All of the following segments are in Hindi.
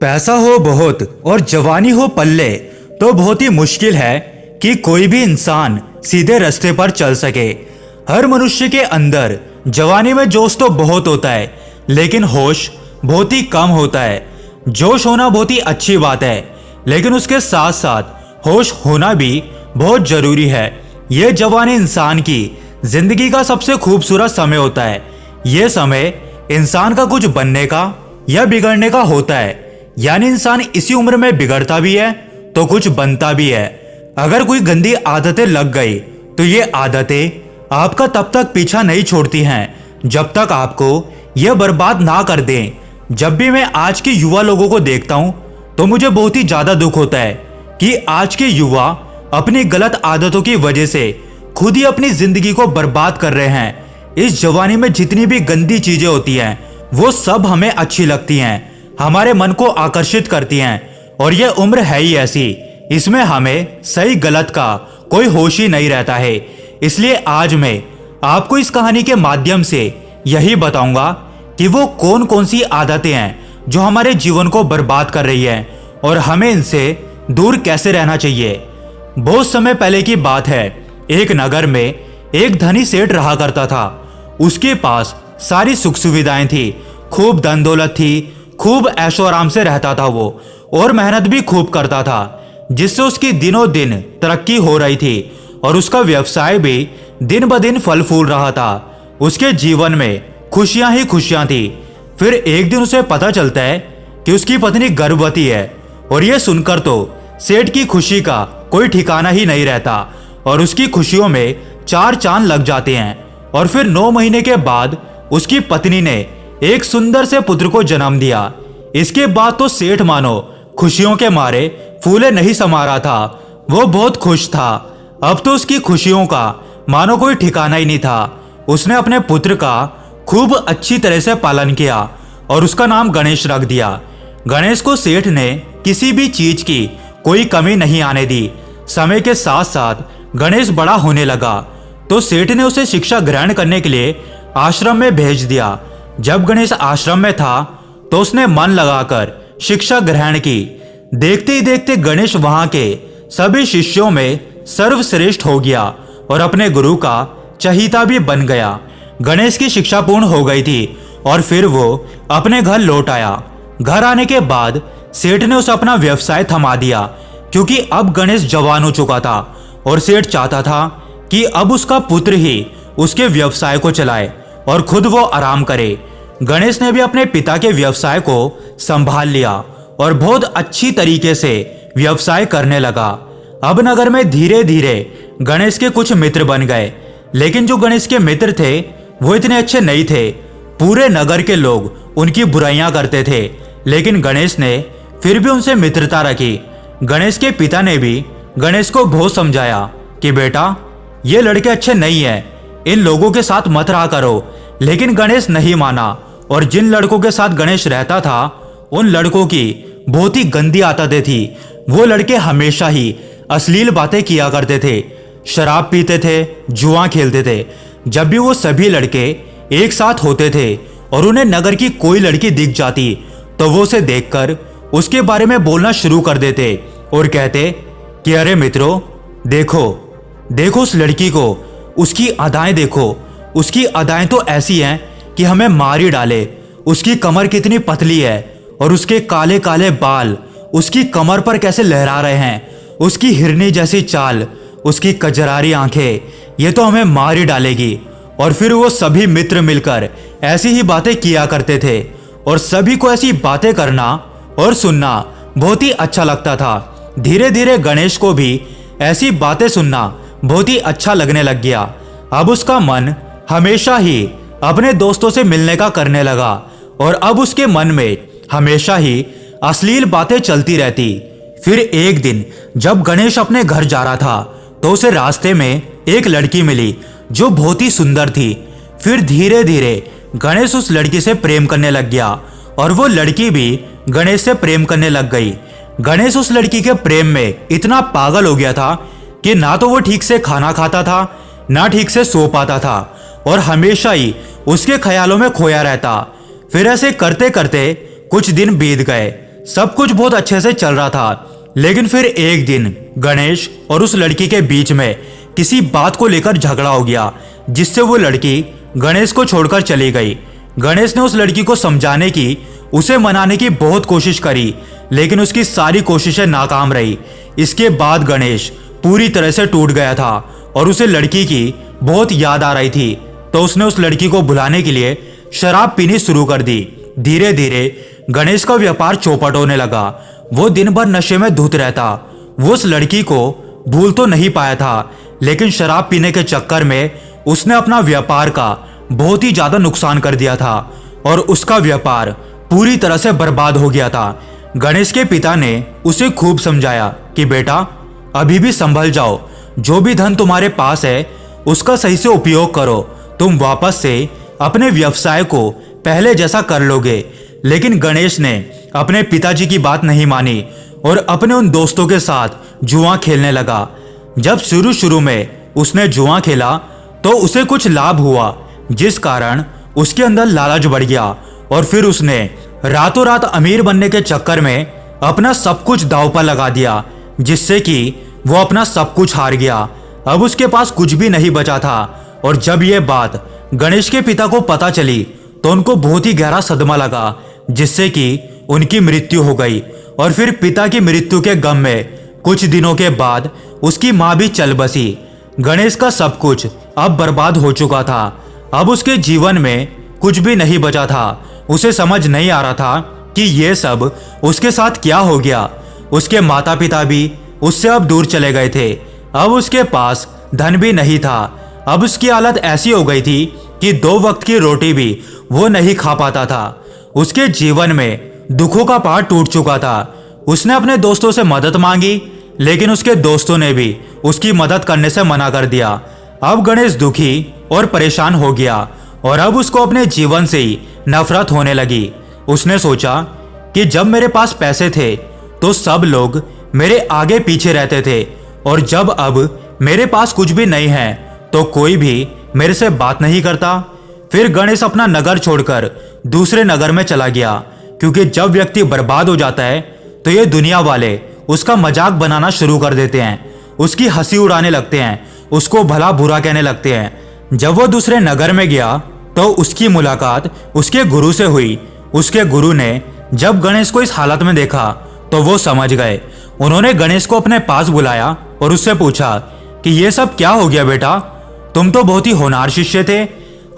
पैसा हो बहुत और जवानी हो पल्ले तो बहुत ही मुश्किल है कि कोई भी इंसान सीधे रास्ते पर चल सके। हर मनुष्य के अंदर जवानी में जोश तो बहुत होता है, लेकिन होश बहुत ही कम होता है। जोश होना बहुत ही अच्छी बात है, लेकिन उसके साथ साथ होश होना भी बहुत जरूरी है। यह जवानी इंसान की जिंदगी का सबसे खूबसूरत समय होता है। यह समय इंसान का कुछ बनने का या बिगड़ने का होता है, यानी इंसान इसी उम्र में बिगड़ता भी है तो कुछ बनता भी है। अगर कोई गंदी आदतें लग गई तो ये आदतें आपका तब तक पीछा नहीं छोड़ती हैं जब तक आपको यह बर्बाद ना कर दें। जब भी मैं आज के युवा लोगों को देखता हूं तो मुझे बहुत ही ज्यादा दुख होता है कि आज के युवा अपनी गलत आदतों की वजह से खुद ही अपनी जिंदगी को बर्बाद कर रहे हैं। इस जवानी में जितनी भी गंदी चीजें होती हैं वो सब हमें अच्छी लगती हैं, हमारे मन को आकर्षित करती हैं, और यह उम्र है ही ऐसी, इसमें हमें सही गलत का कोई होश ही नहीं रहता है। इसलिए आज मैं आपको इस कहानी के माध्यम से यही बताऊंगा कि वो कौन कौन सी आदतें हैं जो हमारे जीवन को बर्बाद कर रही है और हमें इनसे दूर कैसे रहना चाहिए। बहुत समय पहले की बात है, एक नगर में एक धनी सेठ रहा करता था। उसके पास सारी सुख सुविधाएं थी, खूब धन दौलत थी, खूब ऐशो आराम से रहता था वो, और मेहनत भी खूब करता था, जिससे उसकी दिनों दिन तरक्की हो रही थी और उसका व्यवसाय भी दिन ब दिन फल फूल रहा था। उसके जीवन में खुशियां ही खुशियां थी। फिर एक दिन उसे पता चलता है कि उसकी पत्नी गर्भवती है, और यह सुनकर तो सेठ की खुशी का कोई ठिकाना ही नहीं रहता और उसकी खुशियों में चार चांद लग जाते हैं। और फिर 9 महीने के बाद उसकी पत्नी ने एक सुंदर से पुत्र को जन्म दिया। इसके बाद तो सेठ मानो खुशियों के मारे फूले नहीं समा रहा था, वो बहुत खुश था। अब तो उसकी खुशियों का मानो कोई ठिकाना ही नहीं था। उसने अपने पुत्र का खूब अच्छी तरह से पालन किया और उसका नाम गणेश रख दिया। गणेश को सेठ ने किसी भी चीज की कोई कमी नहीं आने दी। समय के साथ साथ गणेश बड़ा होने लगा तो सेठ ने उसे शिक्षा ग्रहण करने के लिए आश्रम में भेज दिया। जब गणेश आश्रम में था तो उसने मन लगाकर शिक्षा ग्रहण की। देखते ही देखते गणेश वहां के सभी शिष्यों में सर्वश्रेष्ठ हो गया और अपने गुरु का चहीता भी बन गया। गणेश की शिक्षा पूर्ण हो गई थी और फिर वो अपने घर लौट आया। घर आने के बाद सेठ ने उसे अपना व्यवसाय थमा दिया, क्योंकि अब गणेश जवान हो चुका था और सेठ चाहता था कि अब उसका पुत्र ही उसके व्यवसाय को चलाए और खुद वो आराम करे। गणेश ने भी अपने पिता के व्यवसाय को संभाल लिया और बहुत अच्छी तरीके से व्यवसाय करने लगा। अब नगर में धीरे धीरे गणेश के कुछ मित्र बन गए, लेकिन जो गणेश के मित्र थे वो इतने अच्छे नहीं थे। पूरे नगर के लोग उनकी बुराइयां करते थे, लेकिन गणेश ने फिर भी उनसे मित्रता रखी। गणेश के पिता ने भी गणेश को बहुत समझाया कि बेटा, ये लड़के अच्छे नहीं है, इन लोगों के साथ मत रहा करो। लेकिन गणेश नहीं माना, और जिन लड़कों के साथ गणेश रहता था उन लड़कों की बहुत ही गंदी आदतें थी। वो लड़के हमेशा ही अश्लील बातें किया करते थे, शराब पीते थे, जुआ खेलते थे। जब भी वो सभी लड़के एक साथ होते थे और उन्हें नगर की कोई लड़की दिख जाती तो वो उसे देखकर उसके बारे में बोलना शुरू कर देते और कहते कि अरे मित्रों, देखो देखो उस लड़की को, उसकी अदाएं देखो, उसकी अदाएं तो ऐसी हैं कि हमें मार ही डाले। उसकी कमर कितनी पतली है और उसके काले काले बाल उसकी कमर पर कैसे लहरा रहे हैं, उसकी हिरनी जैसी चाल, उसकी कजरारी आंखें, ये तो हमें मार ही डालेगी। और फिर वो सभी मित्र मिलकर ऐसी ही बातें किया करते थे और सभी को ऐसी बातें करना और सुनना बहुत ही अच्छा लगता था। धीरे धीरे गणेश को भी ऐसी बातें सुनना बहुत ही अच्छा लगने लग गया। अब उसका मन हमेशा ही अपने दोस्तों से मिलने का करने लगा और अब उसके मन में हमेशा ही अश्लील बातें चलती रहती। फिर एक दिन जब गणेश अपने घर जा रहा था तो उसे रास्ते में एक लड़की मिली जो बहुत ही सुंदर थी। फिर धीरे धीरे गणेश उस लड़की से प्रेम करने लग गया और वो लड़की भी गणेश से प्रेम करने लग गई। गणेश उस लड़की के प्रेम में इतना पागल हो गया था कि ना तो वो ठीक से खाना खाता था, ना ठीक से सो पाता था और हमेशा ही उसके ख्यालों में खोया रहता। फिर ऐसे करते करते कुछ दिन बीत गए। सब कुछ बहुत अच्छे से चल रहा था। लेकिन फिर एक दिन गणेश और उस लड़की के बीच में किसी बात को लेकर झगड़ा हो गया, जिससे वो लड़की गणेश को छोड़कर चली गई। गणेश ने उस लड़की को समझाने की, उसे मनाने की बहुत कोशिश करी, लेकिन उसकी सारी कोशिशें नाकाम रही। इसके बाद गणेश पूरी तरह से टूट गया था और उसे लड़की की बहुत याद आ रही थी। तो उसने उस लड़की को भुलाने के लिए शराब पीनी शुरू कर दी। धीरे धीरे गणेश का व्यापार चौपट होने लगा। वो दिन भर नशे में धुत रहता। वो उस लड़की को भूल तो नहीं पाया था, लेकिन शराब पीने के चक्कर में उसने अपना व्यापार का बहुत ही ज्यादा नुकसान कर दिया था और उसका व्यापार पूरी तरह से बर्बाद हो गया था। गणेश के पिता ने उसे खूब समझाया कि बेटा अभी भी संभल जाओ, जो भी धन तुम्हारे पास है उसका सही से उपयोग करो, तुम वापस से अपने व्यवसाय को पहले जैसा कर लोगे। लेकिन गणेश ने अपने पिताजी की बात नहीं मानी और अपने उन दोस्तों के साथ जुआ खेलने लगा। जब शुरू शुरू में उसने जुआ खेला तो उसे कुछ लाभ हुआ, जिस कारण उसके अंदर लालच बढ़ गया और फिर उसने रातों रात अमीर बनने के चक्कर में अपना सब कुछ दांव पर लगा दिया, जिससे कि वो अपना सब कुछ हार गया। अब उसके पास कुछ भी नहीं बचा था। और जब ये बात गणेश के पिता को पता चली तो उनको बहुत ही गहरा सदमा लगा, जिससे कि उनकी मृत्यु हो गई। और फिर पिता की मृत्यु के गम में कुछ दिनों के बाद उसकी माँ भी चल बसी। गणेश का सब कुछ अब बर्बाद हो चुका था। अब उसके जीवन में कुछ भी नहीं बचा था। उसे समझ नहीं आ रहा था कि ये सब उसके साथ क्या हो गया। उसके माता पिता भी उससे अब दूर चले गए थे। अब उसके पास धन भी नहीं था। अब उसकी हालत ऐसी हो गई थी कि 2 वक्त की रोटी भी वो नहीं खा पाता था। उसके जीवन में दुखों का पहाड़ टूट चुका था। उसने अपने दोस्तों से मदद मांगी, लेकिन उसके दोस्तों ने भी उसकी मदद करने से मना कर दिया। अब गणेश दुखी और परेशान हो गया और अब उसको अपने जीवन से ही नफरत होने लगी। उसने सोचा कि जब मेरे पास पैसे थे तो सब लोग मेरे आगे पीछे रहते थे, और जब अब मेरे पास कुछ भी नहीं है तो कोई भी मेरे से बात नहीं करता। फिर गणेश अपना नगर छोड़कर दूसरे नगर में चला गया, क्योंकि जब व्यक्ति बर्बाद हो जाता है तो ये दुनिया वाले उसका मजाक बनाना शुरू कर देते हैं, उसकी हंसी उड़ाने लगते हैं, उसको भला बुरा कहने लगते हैं। जब वो दूसरे नगर में गया तो उसकी मुलाकात उसके गुरु से हुई। उसके गुरु ने जब गणेश को इस हालत में देखा तो वो समझ गए। उन्होंने गणेश को अपने पास बुलाया और उससे पूछा कि ये सब क्या हो गया बेटा, तुम तो बहुत ही होनहार शिष्य थे।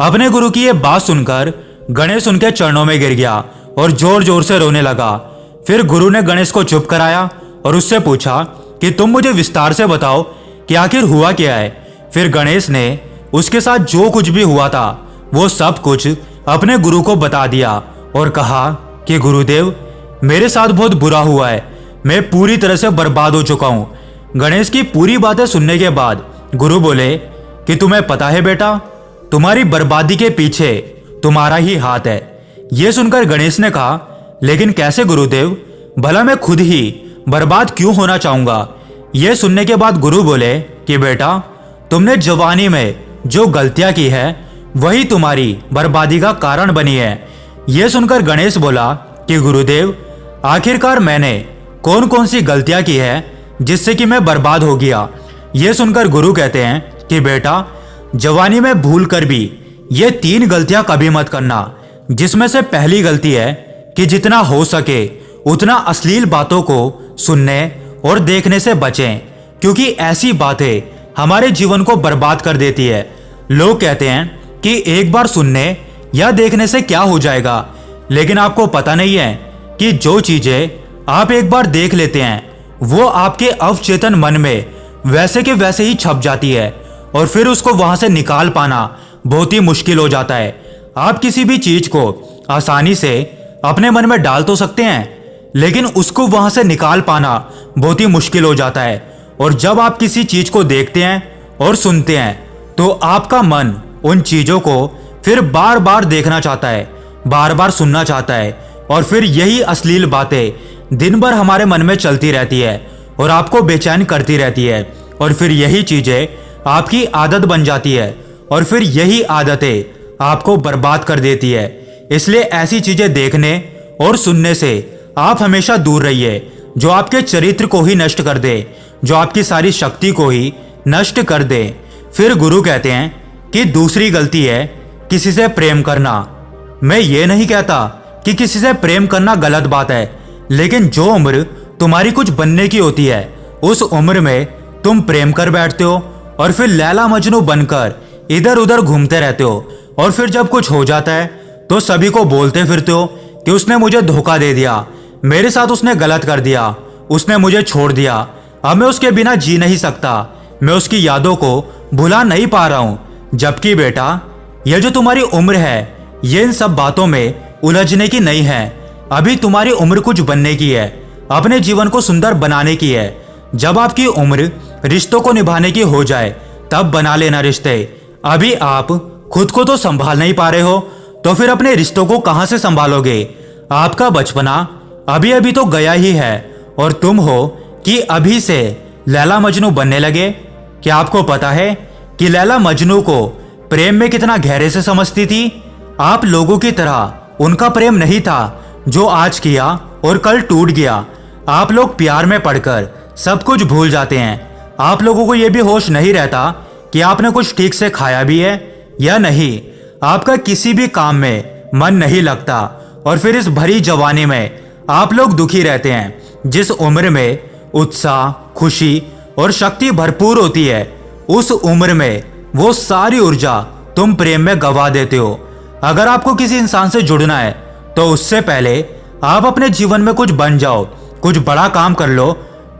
अपने गुरु की ये बात सुनकर गणेश उनके चरणों में गिर गया और जोर जोर से रोने लगा। फिर गुरु ने गणेश को चुप कराया और उससे पूछा कि तुम मुझे विस्तार से बताओ कि आखिर हुआ क्या है। फिर गणेश ने उसके साथ जो कुछ भी हुआ था वो सब कुछ अपने गुरु को बता दिया और कहा कि गुरुदेव मेरे साथ बहुत बुरा हुआ है, मैं पूरी तरह से बर्बाद हो चुका हूँ। गणेश की पूरी बातें सुनने के बाद गुरु बोले कि तुम्हें पता है बेटा, तुम्हारी बर्बादी के पीछे तुम्हारा ही हाथ है। यह सुनकर गणेश ने कहा, लेकिन कैसे गुरुदेव, भला मैं खुद ही बर्बाद क्यों होना चाहूंगा। यह सुनने के बाद गुरु बोले कि बेटा, तुमने जवानी में जो गलतियां की है वही तुम्हारी बर्बादी का कारण बनी है। यह सुनकर गणेश बोला कि गुरुदेव, आखिरकार मैंने कौन कौन सी गलतियां की है जिससे कि मैं बर्बाद हो गया। यह सुनकर गुरु कहते हैं कि बेटा, जवानी में भूल कर भी ये 3 गलतियां कभी मत करना, जिसमें से पहली गलती है कि जितना हो सके उतना अश्लील बातों को सुनने और देखने से बचें, क्योंकि ऐसी बातें हमारे जीवन को बर्बाद कर देती है। लोग कहते हैं कि एक बार सुनने या देखने से क्या हो जाएगा, लेकिन आपको पता नहीं है कि जो चीजें आप एक बार देख लेते हैं वो आपके अवचेतन मन में वैसे के वैसे ही छप जाती है और फिर उसको वहां से निकाल पाना बहुत ही मुश्किल हो जाता है। आप किसी भी चीज को आसानी से अपने मन में डाल तो सकते हैं, लेकिन उसको वहां से निकाल पाना बहुत ही मुश्किल हो जाता है। और जब आप किसी चीज को देखते हैं और सुनते हैं तो आपका मन उन चीजों को फिर बार बार देखना चाहता है, बार बार सुनना चाहता है, और फिर यही अश्लील बातें दिन भर हमारे मन में चलती रहती है और आपको बेचैन करती रहती है, और फिर यही चीजें आपकी आदत बन जाती है और फिर यही आदतें आपको बर्बाद कर देती है। इसलिए ऐसी चीजें देखने और सुनने से आप हमेशा दूर रहिए, जो आपके चरित्र को ही नष्ट कर दे, जो आपकी सारी शक्ति को ही नष्ट कर दे। फिर गुरु कहते हैं कि दूसरी गलती है किसी से प्रेम करना। मैं ये नहीं कहता कि किसी से प्रेम करना गलत बात है, लेकिन जो उम्र तुम्हारी कुछ बनने की होती है, उस उम्र में तुम प्रेम कर बैठते हो और फिर लैला मजनू बनकर इधर उधर घूमते रहते हो। और फिर जब कुछ हो जाता है तो सभी को बोलते फिरते हो कि उसने मुझे धोखा दे दिया, मेरे साथ उसने गलत कर दिया, उसने मुझे छोड़ दिया, अब मैं उसके बिना जी नहीं सकता, मैं उसकी यादों को भुला नहीं पा रहा हूं। जबकि बेटा, यह जो तुम्हारी उम्र है, ये इन सब बातों में उलझने की नहीं है। अभी तुम्हारी उम्र कुछ बनने की है, अपने जीवन को सुंदर बनाने की है। जब आपकी उम्र रिश्तों को निभाने की हो जाए तब बना लेना रिश्ते। अभी आप खुद को तो संभाल नहीं पा रहे हो, तो फिर अपने रिश्तों को कहां से संभालोगे? आपका बचपना अभी अभी तो गया ही है और तुम हो कि अभी से लैला मजनू बनने लगे। क्या आपको पता है कि लैला मजनू को प्रेम में कितना गहरे से समझती थी? आप लोगों की तरह उनका प्रेम नहीं था जो आज किया और कल टूट गया। आप लोग प्यार में पड़कर सब कुछ भूल जाते हैं। आप लोगों को यह भी होश नहीं रहता कि आपने कुछ ठीक से खाया भी है या नहीं। आपका किसी भी काम में मन नहीं लगता और फिर इस भरी जवानी में आप लोग दुखी रहते हैं। जिस उम्र में उत्साह, खुशी और शक्ति भरपूर होती है, उस उम्र में वो सारी ऊर्जा तुम प्रेम में गवा देते हो। अगर आपको किसी इंसान से जुड़ना है तो उससे पहले आप अपने जीवन में कुछ बन जाओ, कुछ बड़ा काम कर लो,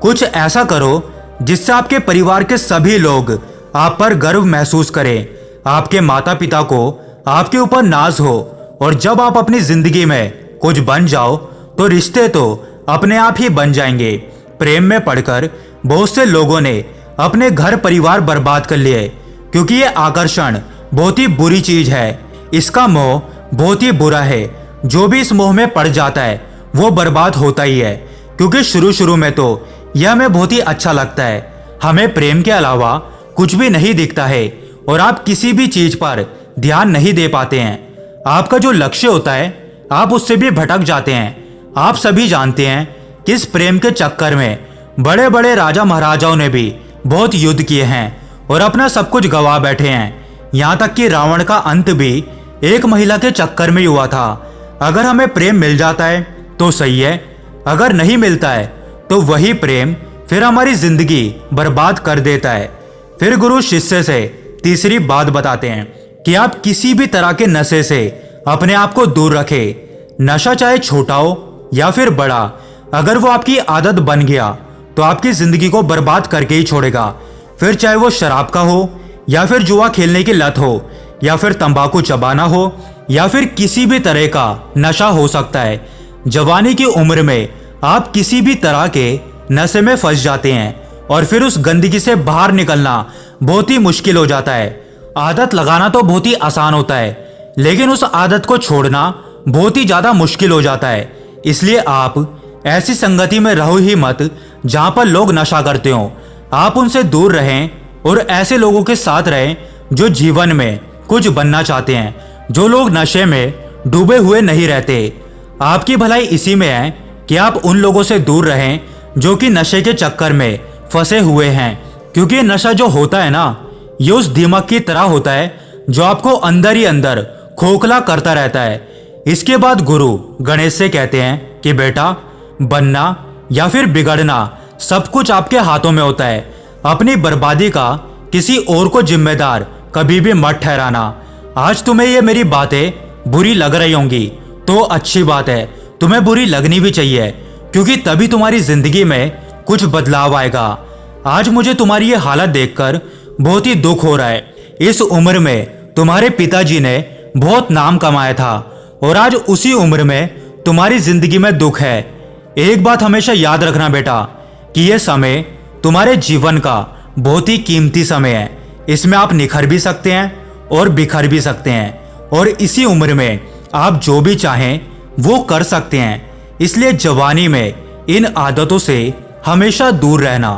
कुछ ऐसा करो जिससे आपके परिवार के सभी लोग आप पर गर्व महसूस करें, आपके माता पिता को आपके ऊपर नाज हो। और जब आप अपनी जिंदगी में कुछ बन जाओ तो रिश्ते तो अपने आप ही बन जाएंगे। प्रेम में पड़कर बहुत से लोगों ने अपने घर परिवार बर्बाद कर लिए, क्योंकि ये आकर्षण बहुत ही बुरी चीज है। इसका मोह बहुत ही बुरा है। जो भी इस मोह में पड़ जाता है वो बर्बाद होता ही है, क्योंकि शुरू शुरू में तो यह हमें बहुत ही अच्छा लगता है। हमें प्रेम के अलावा कुछ भी नहीं दिखता है और आप किसी भी चीज पर ध्यान नहीं दे पाते हैं। आपका जो लक्ष्य होता है आप उससे भी भटक जाते हैं। आप सभी जानते हैं कि इस प्रेम के चक्कर में बड़े बड़े राजा महाराजाओं ने भी बहुत युद्ध किए हैं और अपना सब कुछ गवा बैठे हैं। यहाँ तक कि रावण का अंत भी एक महिला के चक्कर में ही हुआ था। अगर हमें प्रेम मिल जाता है तो सही है, अगर नहीं मिलता है तो वही प्रेम फिर हमारी जिंदगी बर्बाद कर देता है। फिर गुरु शिष्य से तीसरी बात बताते हैं कि आप किसी भी तरह के नशे से अपने आप को दूर रखें। नशा चाहे छोटा हो या फिर बड़ा, अगर वो आपकी आदत बन गया तो आपकी जिंदगी को बर्बाद करके ही छोड़ेगा। फिर चाहे वो शराब का हो या फिर जुआ खेलने की लत हो या फिर तंबाकू चबाना हो या फिर किसी भी तरह का नशा हो सकता है। जवानी की उम्र में आप किसी भी तरह के नशे में फंस जाते हैं और फिर उस गंदगी से बाहर निकलना बहुत ही मुश्किल हो जाता है। आदत लगाना तो बहुत ही आसान होता है, लेकिन उस आदत को छोड़ना बहुत ही ज्यादा मुश्किल हो जाता है। इसलिए आप ऐसी संगति में रहो ही मत जहां पर लोग नशा करते हो। आप उनसे दूर रहें और ऐसे लोगों के साथ रहें जो जीवन में कुछ बनना चाहते हैं, जो लोग नशे में डूबे हुए नहीं रहते। आपकी भलाई इसी में है कि आप उन लोगों से दूर रहें जो कि नशे के चक्कर में फंसे हुए हैं, क्योंकि नशा जो होता है ना, ये उस दिमाग की तरह होता है जो आपको अंदर ही अंदर खोखला करता रहता है। इसके बाद गुरु गणेश से कहते हैं कि बेटा, बनना या फिर बिगड़ना सब कुछ आपके हाथों में होता है। अपनी बर्बादी का किसी और को जिम्मेदार कभी भी मत ठहराना। आज तुम्हें ये मेरी बातें बुरी लग रही होंगी तो अच्छी बात है, तुम्हें बुरी लगनी भी चाहिए, क्योंकि तभी तुम्हारी जिंदगी में कुछ बदलाव आएगा। आज मुझे तुम्हारी ये हालत देखकर बहुत ही दुख हो रहा है। इस उम्र में तुम्हारे पिताजी ने बहुत नाम कमाया था और आज उसी उम्र में तुम्हारी जिंदगी में दुख है। एक बात हमेशा याद रखना बेटा, कि यह समय तुम्हारे जीवन का बहुत ही कीमती समय है। इसमें आप निखर भी सकते हैं और बिखर भी सकते हैं, और इसी उम्र में आप जो भी चाहें वो कर सकते हैं। इसलिए जवानी में इन आदतों से हमेशा दूर रहना।